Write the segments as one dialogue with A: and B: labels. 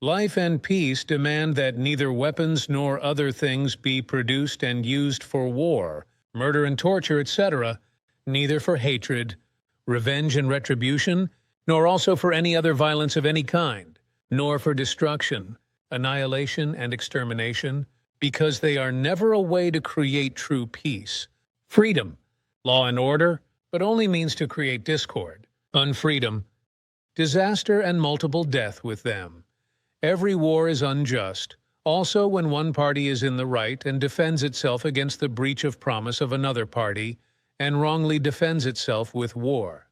A: Life and peace demand that neither weapons nor other things be produced and used for war, murder and torture, etc., neither for hatred, revenge and retribution, nor also for any other violence of any kind, nor for destruction, annihilation and extermination, because they are never a way to create true peace. Freedom, law and order, but only means to create discord. Unfreedom, disaster and multiple death with them. Every war is unjust, also when one party is in the right and defends itself against the breach of promise of another party, and wrongly defends itself with war.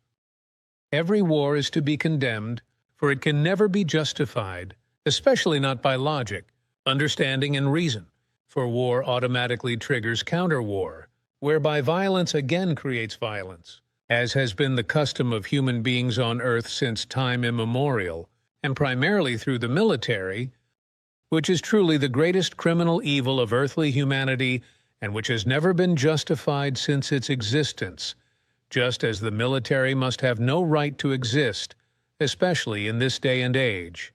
A: Every war is to be condemned, for it can never be justified, especially not by logic, understanding, and reason, for war automatically triggers counter-war, whereby violence again creates violence, as has been the custom of human beings on earth since time immemorial, and primarily through the military, which is truly the greatest criminal evil of earthly humanity and which has never been justified since its existence, just as the military must have no right to exist, especially in this day and age.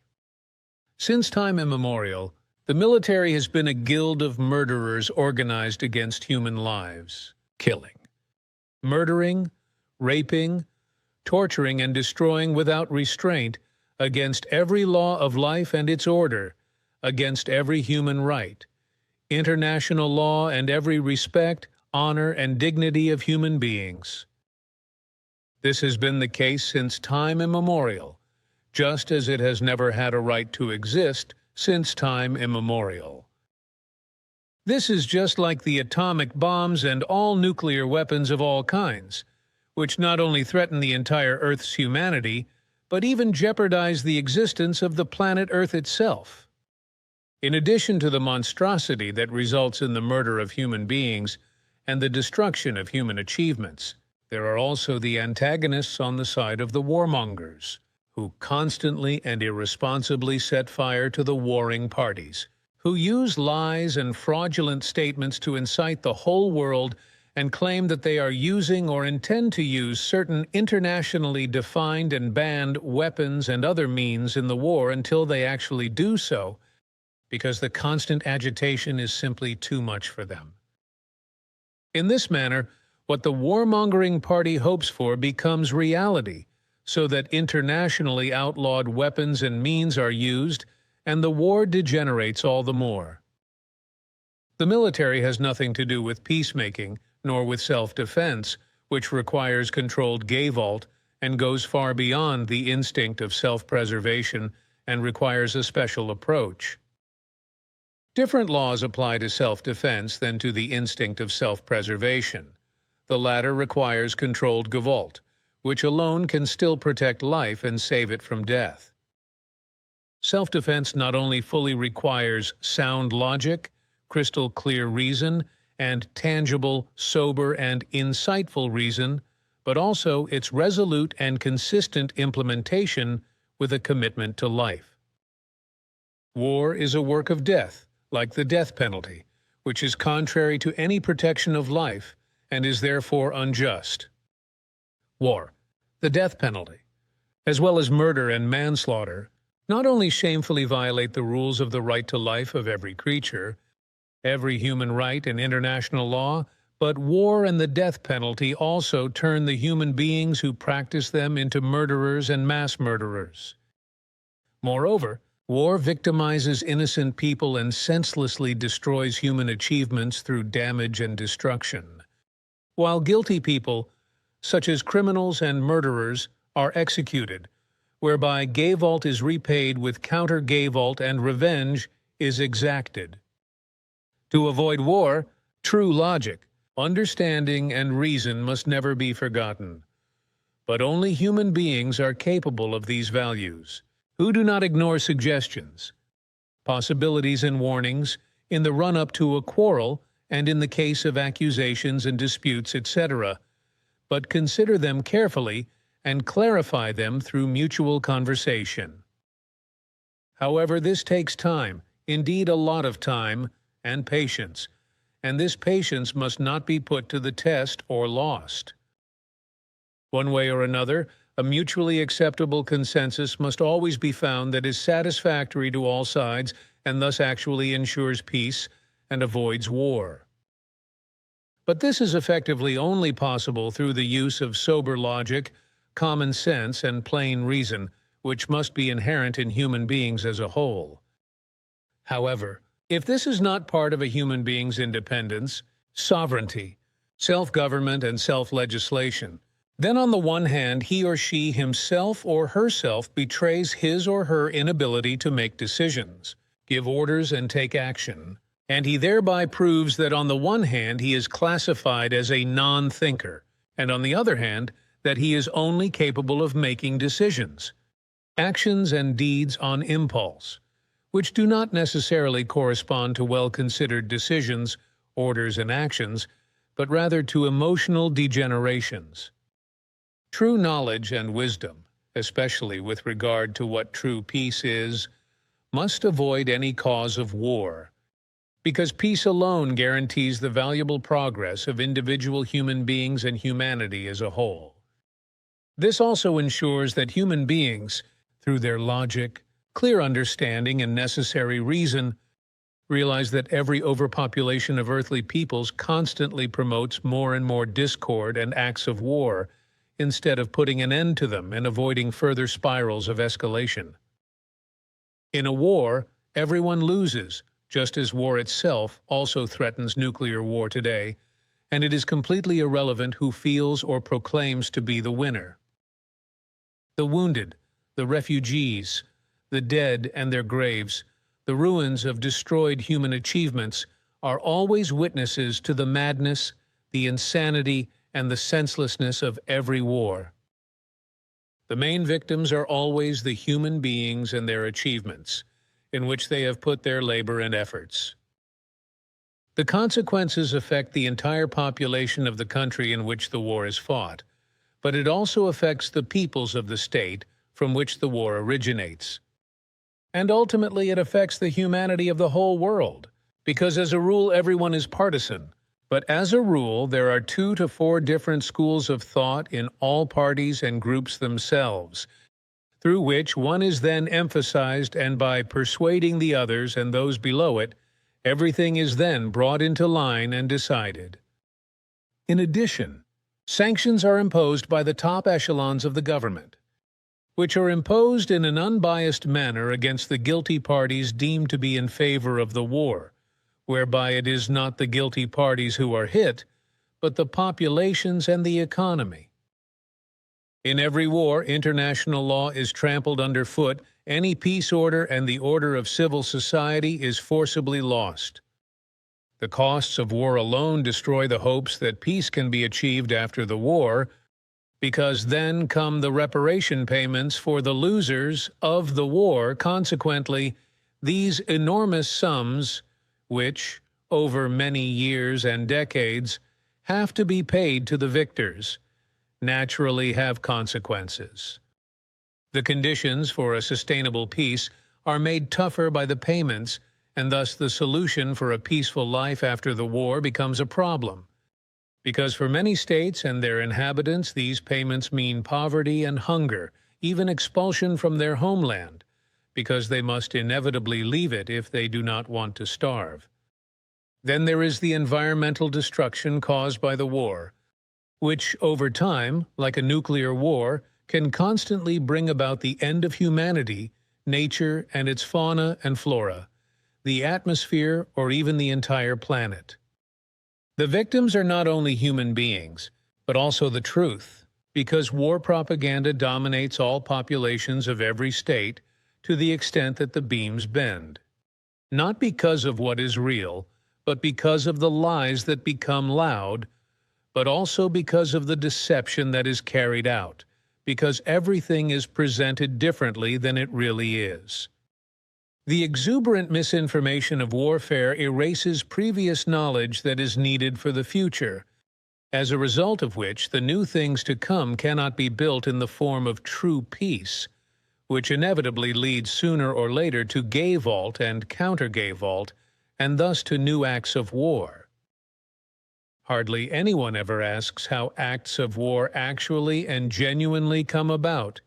A: Since time immemorial, the military has been a guild of murderers organized against human lives, killing, murdering, raping, torturing, and destroying without restraint against every law of life and its order, against every human right, international law, and every respect, honor, and dignity of human beings. This has been the case since time immemorial, just as it has never had a right to exist since time immemorial. This is just like the atomic bombs and all nuclear weapons of all kinds, which not only threaten the entire Earth's humanity, but even jeopardize the existence of the planet Earth itself. In addition to the monstrosity that results in the murder of human beings and the destruction of human achievements, there are also the antagonists on the side of the warmongers, who constantly and irresponsibly set fire to the warring parties, who use lies and fraudulent statements to incite the whole world and claim that they are using or intend to use certain internationally defined and banned weapons and other means in the war until they actually do so, because the constant agitation is simply too much for them. In this manner, what the warmongering party hopes for becomes reality, so that internationally outlawed weapons and means are used, and the war degenerates all the more. The military has nothing to do with peacemaking, nor with self-defense, which requires controlled gavolt and goes far beyond the instinct of self-preservation and requires a special approach. Different laws apply to self-defense than to the instinct of self-preservation. The latter requires controlled gavolt, which alone can still protect life and save it from death. Self-defense not only fully requires sound logic, crystal clear reason, and tangible, sober, and insightful reason, but also its resolute and consistent implementation with a commitment to life. War is a work of death, like the death penalty, which is contrary to any protection of life and is therefore unjust. War, the death penalty, as well as murder and manslaughter, not only shamefully violate the rules of the right to life of every creature, every human right and international law, but war and the death penalty also turn the human beings who practice them into murderers and mass murderers. Moreover, war victimizes innocent people and senselessly destroys human achievements through damage and destruction, while guilty people, such as criminals and murderers, are executed, whereby gavolt is repaid with counter-gavolt and revenge is exacted. To avoid war, true logic, understanding, and reason must never be forgotten. But only human beings are capable of these values, who do not ignore suggestions, possibilities, and warnings in the run-up to a quarrel and in the case of accusations and disputes, etc., but consider them carefully and clarify them through mutual conversation. However, this takes time, indeed a lot of time, and patience, and this patience must not be put to the test or lost. One way or another, A mutually acceptable consensus must always be found that is satisfactory to all sides and thus actually ensures peace and avoids war. But this is effectively only possible through the use of sober logic, common sense, and plain reason, which must be inherent in human beings as a whole. However, if this is not part of a human being's independence, sovereignty, self-government, and self-legislation, then on the one hand he or she himself or herself betrays his or her inability to make decisions, give orders, and take action, and he thereby proves that on the one hand he is classified as a non-thinker, and on the other hand that he is only capable of making decisions, actions and deeds on impulse, which do not necessarily correspond to well-considered decisions, orders, and actions, but rather to emotional degenerations. True knowledge and wisdom, especially with regard to what true peace is, must avoid any cause of war, because peace alone guarantees the valuable progress of individual human beings and humanity as a whole. This also ensures that human beings, through their logic, clear understanding, and necessary reason, realize that every overpopulation of earthly peoples constantly promotes more and more discord and acts of war, instead of putting an end to them and avoiding further spirals of escalation. In a war, everyone loses, just as war itself also threatens nuclear war today, and it is completely irrelevant who feels or proclaims to be the winner. The wounded, the refugees, the dead and their graves, the ruins of destroyed human achievements are always witnesses to the madness, the insanity, and the senselessness of every war. The main victims are always the human beings and their achievements, in which they have put their labor and efforts. The consequences affect the entire population of the country in which the war is fought, but it also affects the peoples of the state from which the war originates. And ultimately it affects the humanity of the whole world, because as a rule everyone is partisan. But as a rule, there are 2 to 4 different schools of thought in all parties and groups themselves, through which one is then emphasized, and by persuading the others and those below it, everything is then brought into line and decided. In addition, sanctions are imposed by the top echelons of the government, which are imposed in an unbiased manner against the guilty parties deemed to be in favor of the war, whereby it is not the guilty parties who are hit, but the populations and the economy. In every war, international law is trampled underfoot, any peace order and the order of civil society is forcibly lost. The costs of war alone destroy the hopes that peace can be achieved after the war, because then come the reparation payments for the losers of the war. Consequently, these enormous sums, which, over many years and decades, have to be paid to the victors, naturally have consequences. The conditions for a sustainable peace are made tougher by the payments, and thus the solution for a peaceful life after the war becomes a problem. Because for many states and their inhabitants, these payments mean poverty and hunger, even expulsion from their homeland, because they must inevitably leave it if they do not want to starve. Then there is the environmental destruction caused by the war, which over time, like a nuclear war, can constantly bring about the end of humanity, nature and its fauna and flora, the atmosphere, or even the entire planet. The victims are not only human beings, but also the truth, because war propaganda dominates all populations of every state to the extent that the beams bend. Not because of what is real, but because of the lies that become loud, but also because of the deception that is carried out, because everything is presented differently than it really is. The exuberant misinformation of warfare erases previous knowledge that is needed for the future, as a result of which the new things to come cannot be built in the form of true peace, which inevitably leads sooner or later to gay vault and counter-gay vault, and thus to new acts of war. Hardly anyone ever asks how acts of war actually and genuinely come about,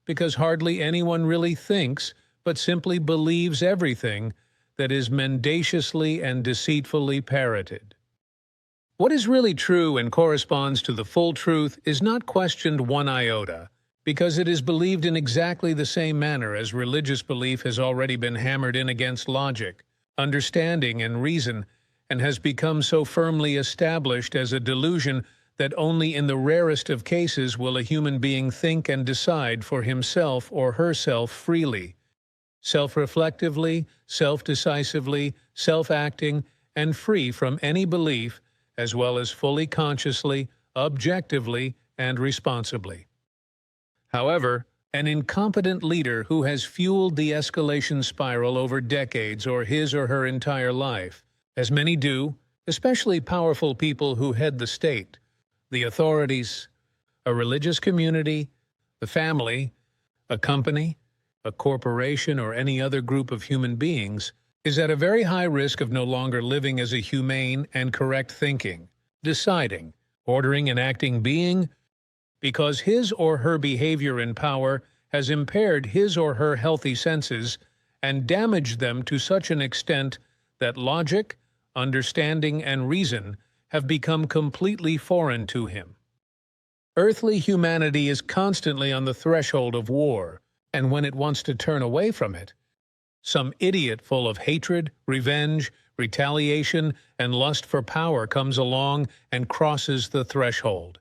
A: because hardly anyone really thinks, but simply believes everything that is mendaciously and deceitfully parroted. What is really true and corresponds to the full truth is not questioned one iota, because it is believed in exactly the same manner as religious belief has already been hammered in against logic, understanding, and reason, and has become so firmly established as a delusion that only in the rarest of cases will a human being think and decide for himself or herself freely, self-reflectively, self-decisively, self-acting, and free from any belief, as well as fully consciously, objectively, and responsibly. However, an incompetent leader who has fueled the escalation spiral over decades or his or her entire life, as many do, especially powerful people who head the state, the authorities, a religious community, the family, a company, a corporation, or any other group of human beings, is at a very high risk of no longer living as a humane and correct thinking, deciding, ordering, and acting being, because his or her behavior in power has impaired his or her healthy senses and damaged them to such an extent that logic, understanding, and reason have become completely foreign to him. Earthly humanity is constantly on the threshold of war, and when it wants to turn away from it, some idiot full of hatred, revenge, retaliation, and lust for power comes along and crosses the threshold,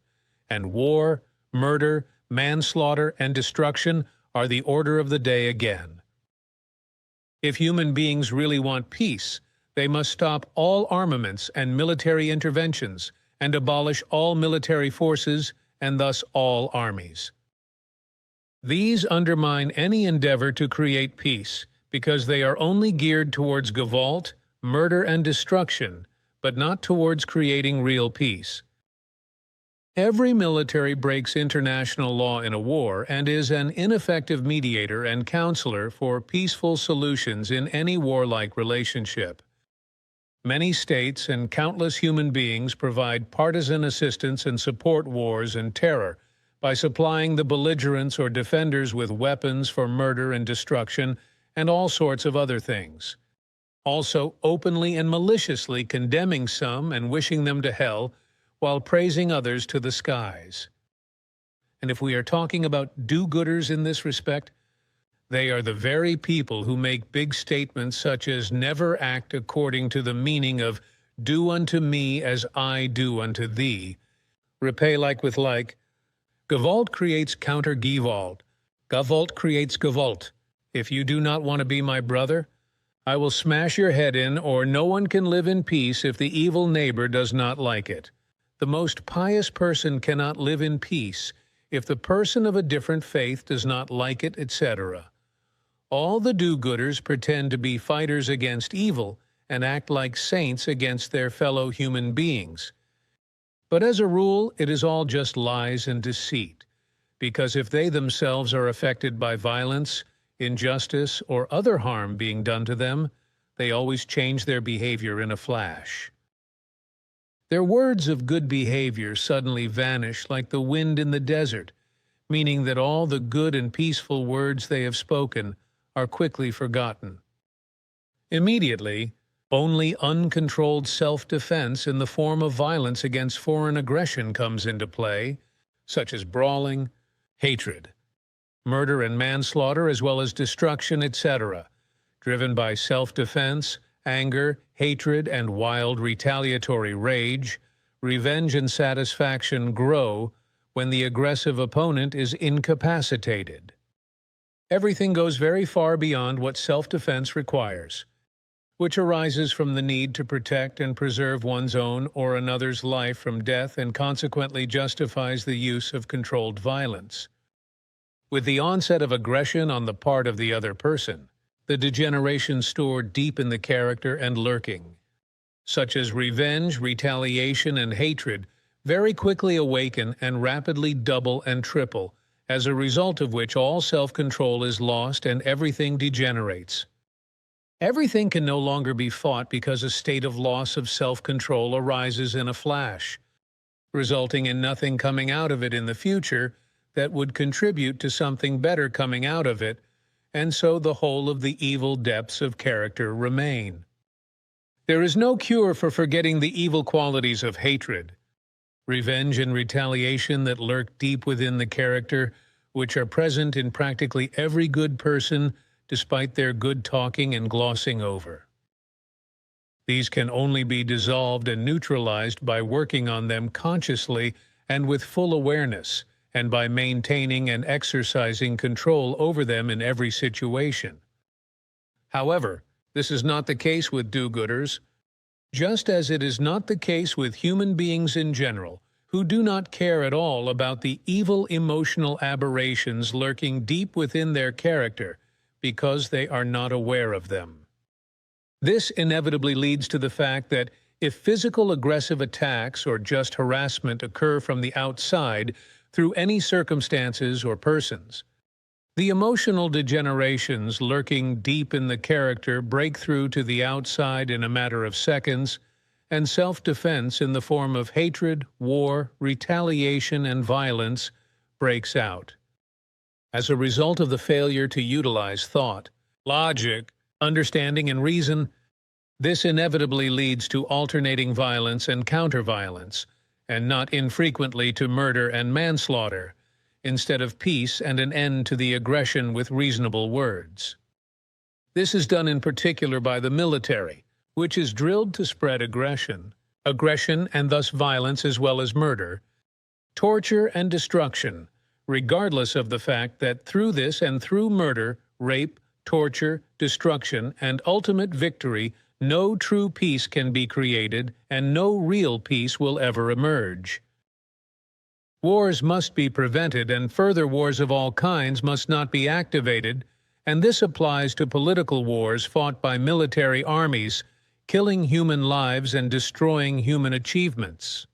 A: and war, murder, manslaughter, and destruction are the order of the day again. If human beings really want peace, they must stop all armaments and military interventions and abolish all military forces and thus all armies. These undermine any endeavor to create peace because they are only geared towards gavolt, murder, and destruction, but not towards creating real peace. Every military breaks international law in a war and is an ineffective mediator and counselor for peaceful solutions in any warlike relationship. Many states and countless human beings provide partisan assistance and support wars and terror by supplying the belligerents or defenders with weapons for murder and destruction and all sorts of other things. Also openly and maliciously condemning some and wishing them to hell while praising others to the skies. And if we are talking about do-gooders in this respect, they are the very people who make big statements such as never act according to the meaning of do unto me as I do unto thee, repay like with like. Gewalt creates counter-Gewalt. Gewalt creates Gewalt. If you do not want to be my brother, I will smash your head in, or no one can live in peace if the evil neighbor does not like it. The most pious person cannot live in peace if the person of a different faith does not like it, etc. All the do-gooders pretend to be fighters against evil and act like saints against their fellow human beings. But as a rule, it is all just lies and deceit, because if they themselves are affected by violence, injustice, or other harm being done to them, they always change their behavior in a flash. Their words of good behavior suddenly vanish like the wind in the desert, meaning that all the good and peaceful words they have spoken are quickly forgotten. Immediately, only uncontrolled self-defense in the form of violence against foreign aggression comes into play, such as brawling, hatred, murder and manslaughter, as well as destruction, etc., driven by self-defense, anger, hatred, and wild retaliatory rage. Revenge and satisfaction grow when the aggressive opponent is incapacitated. Everything goes very far beyond what self-defense requires, which arises from the need to protect and preserve one's own or another's life from death and consequently justifies the use of controlled violence. With the onset of aggression on the part of the other person, the degeneration stored deep in the character and lurking, such as revenge, retaliation, and hatred, very quickly awaken and rapidly double and triple, as a result of which all self-control is lost and everything degenerates. Everything can no longer be fought because a state of loss of self-control arises in a flash, resulting in nothing coming out of it in the future that would contribute to something better coming out of it, and so the whole of the evil depths of character remain. There is no cure for forgetting the evil qualities of hatred, revenge and retaliation that lurk deep within the character, which are present in practically every good person despite their good talking and glossing over. These can only be dissolved and neutralized by working on them consciously and with full awareness, and by maintaining and exercising control over them in every situation. However, this is not the case with do-gooders, just as it is not the case with human beings in general, who do not care at all about the evil emotional aberrations lurking deep within their character because they are not aware of them. This inevitably leads to the fact that if physical aggressive attacks or just harassment occur from the outside through any circumstances or persons, the emotional degenerations lurking deep in the character break through to the outside in a matter of seconds, and self-defense in the form of hatred, war, retaliation, and violence breaks out. As a result of the failure to utilize thought, logic, understanding, and reason, this inevitably leads to alternating violence and counter-violence, and not infrequently to murder and manslaughter, instead of peace and an end to the aggression with reasonable words. This is done in particular by the military, which is drilled to spread aggression and thus violence as well as murder, torture and destruction, regardless of the fact that through this and through murder, rape, torture, destruction, and ultimate victory, no true peace can be created and no real peace will ever emerge. Wars must be prevented and further wars of all kinds must not be activated, and this applies to political wars fought by military armies, killing human lives and destroying human achievements.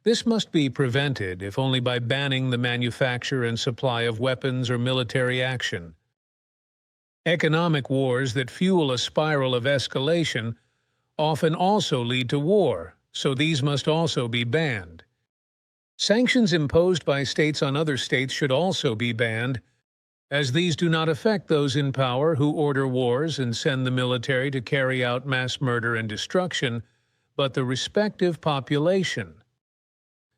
A: This must be prevented, if only by banning the manufacture and supply of weapons or military action. Economic wars that fuel a spiral of escalation often also lead to war, so these must also be banned. Sanctions imposed by states on other states should also be banned, as these do not affect those in power who order wars and send the military to carry out mass murder and destruction, but the respective population.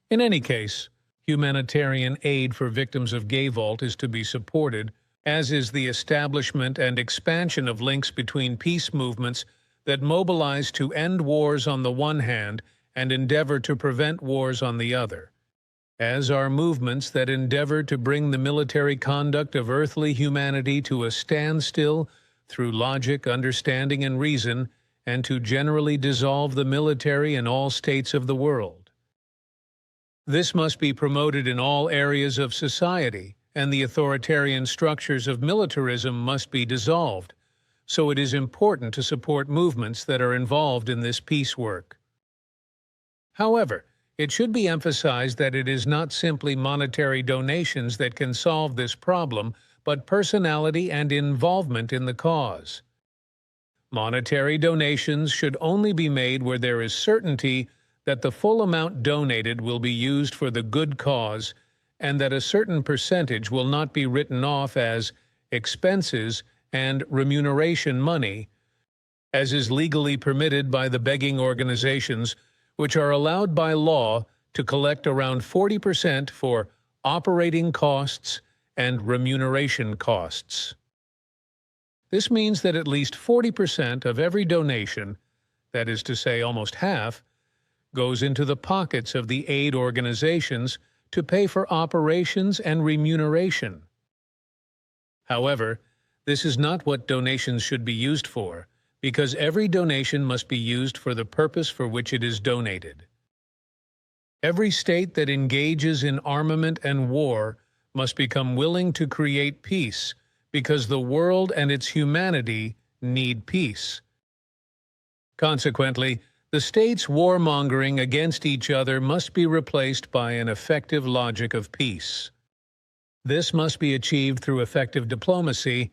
A: In any case, humanitarian aid for victims of gay vault is to be supported, as is the establishment and expansion of links between peace movements that mobilize to end wars on the one hand and endeavor to prevent wars on the other, as are movements that endeavor to bring the military conduct of earthly humanity to a standstill through logic, understanding, and reason, and to generally dissolve the military in all states of the world. This must be promoted in all areas of society, and the authoritarian structures of militarism must be dissolved, so it is important to support movements that are involved in this peace work. However, it should be emphasized that it is not simply monetary donations that can solve this problem, but personality and involvement in the cause. Monetary donations should only be made where there is certainty that the full amount donated will be used for the good cause and that a certain percentage will not be written off as expenses and remuneration money, as is legally permitted by the begging organizations, which are allowed by law to collect around 40% for operating costs and remuneration costs. This means that at least 40% of every donation, that is to say almost half, goes into the pockets of the aid organizations to pay for operations and remuneration. However, this is not what donations should be used for, because every donation must be used for the purpose for which it is donated. Every state that engages in armament and war must become willing to create peace, because the world and its humanity need peace. Consequently, the states warmongering against each other must be replaced by an effective logic of peace. This must be achieved through effective diplomacy,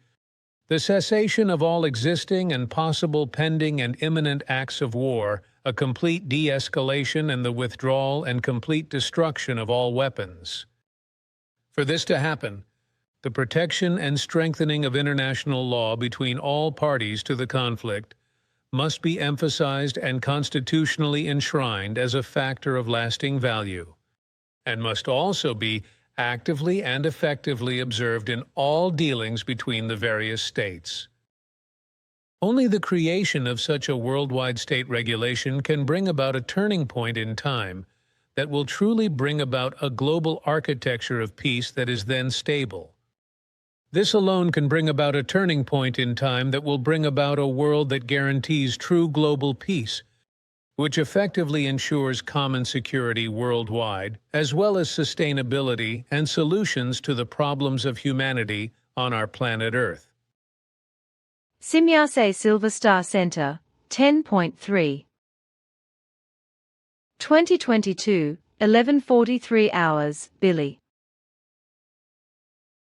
A: The cessation of all existing and possible pending and imminent acts of war, a complete de-escalation and the withdrawal and complete destruction of all weapons. For this to happen, the protection and strengthening of international law between all parties to the conflict must be emphasized and constitutionally enshrined as a factor of lasting value, and must also be actively and effectively observed in all dealings between the various states. Only the creation of such a worldwide state regulation can bring about a turning point in time that will truly bring about a global architecture of peace that is then stable. This alone can bring about a turning point in time that will bring about a world that guarantees true global peace, which effectively ensures common security worldwide, as well as sustainability and solutions to the problems of humanity on our planet Earth.
B: Simyase Silver Star Center, 10.3. 2022, 11:43 hours, Billy.